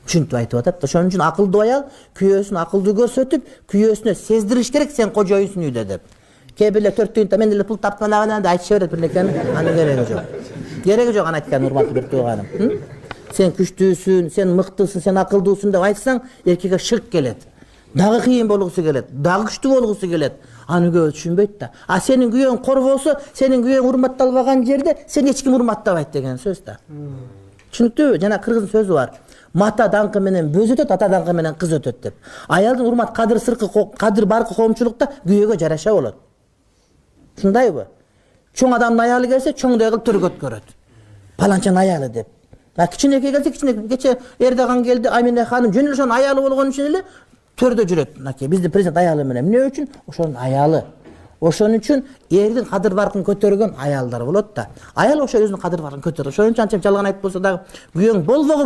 Ушинтип айтып атат. Ошон үчүн акылдуу аял күйөөсүн акылдуу көрсөтүп, күйөөсүнө сездириш керек сен кожоюсуң үйдө деп. Кээ бирлер 4 түйүнтө мен деле пул тапталаган деп айтыша берет бирнекени. Анын кереги жок. Кереги жок аны айткан урматтуу бир тууганым. Сен күчтүүсүң, сен мыктысың, сен акылдуусуң деп айтсаң, эркекке шырк келет. Дагы кыйын болгусу келет, дагы күчтүү болгусу келет. Аны көп түшүнбөйт да. А сенин күйөөң кор болсо, сенин күйөөң урматталбаган жерде сен эч ким урматтабайт деген сөз да. Түшүнүктүүбү? Жана кыргыздын сөзү бар. Мата даңкы менен бөз өтөт, ата даңкы менен кыз өтөт деп. Аялдын урмат кадыр сыркы, кадыр баркы коомчулукта күйөөгө жараша болот. Ушундайбы? Чоң адамдын аялы келсе, чоңдой кылып төргөт көрөт. Паланчанын аялы деп. А кичинекей келсе, кичинекей. Кече Эрдоган келди, Амине ханым жөн эле ошонун аялы болгон үчүн эле төрдө жүрөт. Мынакей биздин президент аялы менен. Эмне үчүн? Ошонун аялы. Ошон үчүн эрдин кадыр баркын көтөргөн аялдар болот да. Аял ошо өзүнүн кадыр баркын көтөрөт. Ошон үчүн анча жалган айтып болсо дагы күйөөң болбогур